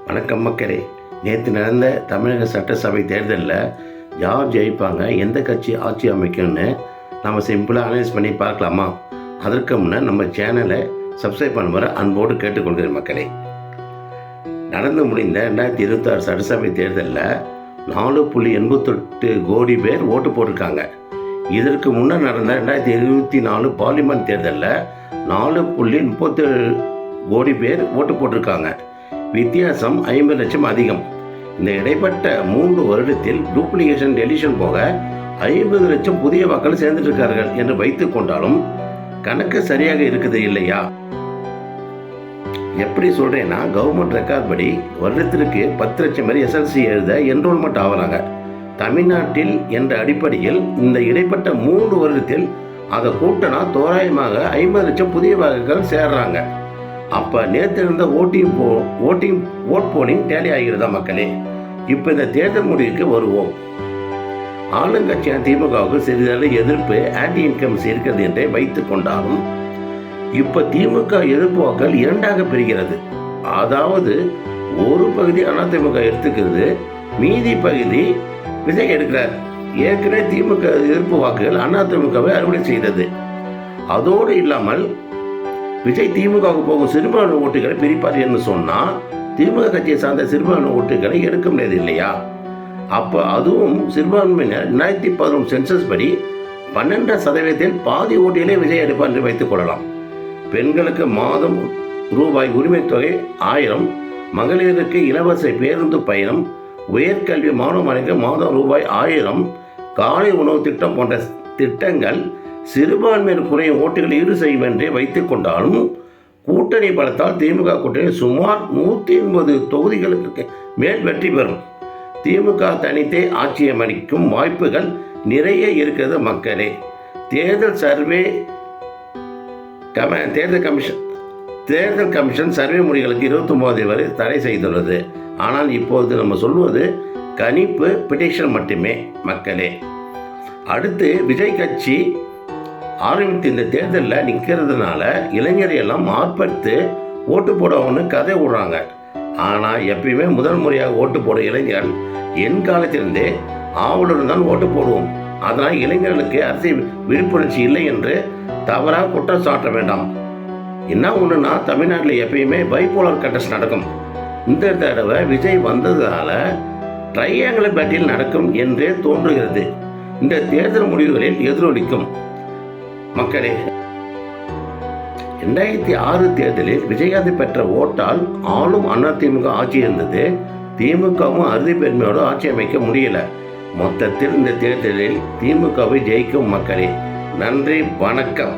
வணக்கம் மக்களே. நேற்று நடந்த தமிழக சட்டசபை தேர்தலில் யார் ஜெயிப்பாங்க, எந்த கட்சி ஆட்சி அமைக்கும்னு நம்ம சிம்பிளாக அனலைஸ் பண்ணி பார்க்கலாமா? அதற்கு முன்னே நம்ம சேனலை சப்ஸ்கிரைப் பண்ணுற அன்போடு கேட்டுக்கொள்கிறேன் மக்களே. நடந்து முடிந்த 2026 சட்டசபை தேர்தலில் 4.88 கோடி பேர் ஓட்டு போட்டிருக்காங்க. இதற்கு முன்னர் நடந்த 2024 பார்லிமெண்ட் தேர்தலில் 4.37 கோடி பேர் ஓட்டு போட்டிருக்காங்க. வித்தியாசம் 50 லட்சம் அதிகம். இந்த இடைப்பட்ட 3 வருடத்தில் டூப்ளிகேஷன் டெலிஷன் போக 50 லட்சம் புதிய வாக்கள் சேர்ந்துட்டு இருக்கார்கள் என்று வைத்துக் கொண்டாலும் கணக்கு சரியாக இருக்குது இல்லையா? எப்படி சொல்றேன்னா, கவர்மெண்ட் ரெக்கார்ட் படி வருடத்திற்கு 10 லட்சம் பேர் SLC எழுத என்ரோல்மெண்ட் ஆகிறாங்க. தமிழ்நாட்டில் என்ற அடிப்படையில் இந்த இடைப்பட்ட 3 வருடத்தில் அதை கூட்டினா தோராயமாக 50 லட்சம் புதிய வாக்குகள் சேர்றாங்க. அப்போ நேற்று இருந்த ஓட் போலிங் டேலி ஆகிறதா மக்களே? இப்போ இந்த தேர்தல் முடிவுக்கு வருவோம். ஆளுங்கட்சியான திமுகவுக்கு சிறிதளவு எதிர்ப்பு ஆன்டி இன்கம்ஸ் இருக்கிறது என்றே வைத்துக் கொண்டாலும் இப்போ திமுக எதிர்ப்பு வாக்கள் 2ஆக பிரிகிறது. அதாவது ஒரு பகுதி அதிமுக எடுத்துக்கிறது, மீதி பகுதி விஜய் எடுக்கிறார். ஏற்கனவே திமுக எதிர்ப்பு வாக்குகள் அதிமுகவை அறுவடை செய்தது. அதோடு இல்லாமல் விஜய் திமுகவுக்கு போகும் சிறுபான்மை ஓட்டுகளை பிரிப்பார் என்று சொன்னால் திமுக கட்சியை சார்ந்த சிறுபான்மை ஓட்டுகளை எடுக்க முடியாது இல்லையா? அப்போ அதுவும் சிறுபான்மையினர் 2011 சென்சஸ் படி 12% பாதி ஓட்டுகளை விஜய் எடுப்பார் என்று வைத்துக் கொள்ளலாம். பெண்களுக்கு மாதம் ரூபாய் உரிமை தொகை 1000, மகளிருக்கு இலவச பேருந்து பயணம், உயர்கல்வி மாணவர்களுக்கு மாதம் ரூபாய் 1000, காலை உணவு திட்டம் போன்ற திட்டங்கள் சிறுபான்மையினர் குறையும் ஓட்டுகளை ஈடு செய்யும் என்றே வைத்துக் கொண்டாலும் கூட்டணி பலத்தால் திமுக கூட்டணி சுமார் 180 தொகுதிகளுக்கு மேல் வெற்றி பெறும். திமுக தனித்தே ஆட்சி அமைக்கும் வாய்ப்புகள் நிறைய இருக்கிறது மக்களே. தேர்தல் கமிஷன் சர்வே முடிவுகளுக்கு 29 வரை தடை செய்துள்ளது. ஆனால் இப்போது நம்ம சொல்வது கணிப்பு, பிடிஷன் மட்டுமே மக்களே. அடுத்து விஜய் கட்சி ஆரம்பித்து இந்த தேர்தலில் நிற்கிறதுனால இளைஞரையெல்லாம் ஆர்ப்பரித்து ஓட்டு போடணும்னு கதை விடுறாங்க. ஆனால் எப்பயுமே முதல் முறையாக ஓட்டு போட இளைஞர்கள் என் காலத்திலிருந்தே ஆவலுடன் தான் ஓட்டு போடுவோம். அதனால் இளைஞர்களுக்கு அரசியல் விழிப்புணர்ச்சி இல்லை என்று தவறாக குற்றம் சாட்ட வேண்டாம். என்ன ஒன்றுனா, தமிழ்நாட்டில் எப்பயுமே பைபோலார் கண்டஸ்ட் நடக்கும். இந்த தடவை விஜய் வந்ததால ட்ரையாங்குலர் பேட்டில் நடக்கும் என்றே தோன்றுகிறது. இந்த தேர்தல் முடிவுகளில் எதிரொலிக்கும் மக்களே. 2006 தேர்தலில் விஜயகாந்த் பெற்ற ஓட்டால் ஆளும் அதிமுக ஆட்சி இருந்தது. திமுகவும் அறுதி பெருமையோடு ஆட்சி அமைக்க முடியல. மொத்தத்தில் இந்த தேர்தலில் திமுகவை ஜெயிக்கும் மக்களே. நன்றி, வணக்கம்.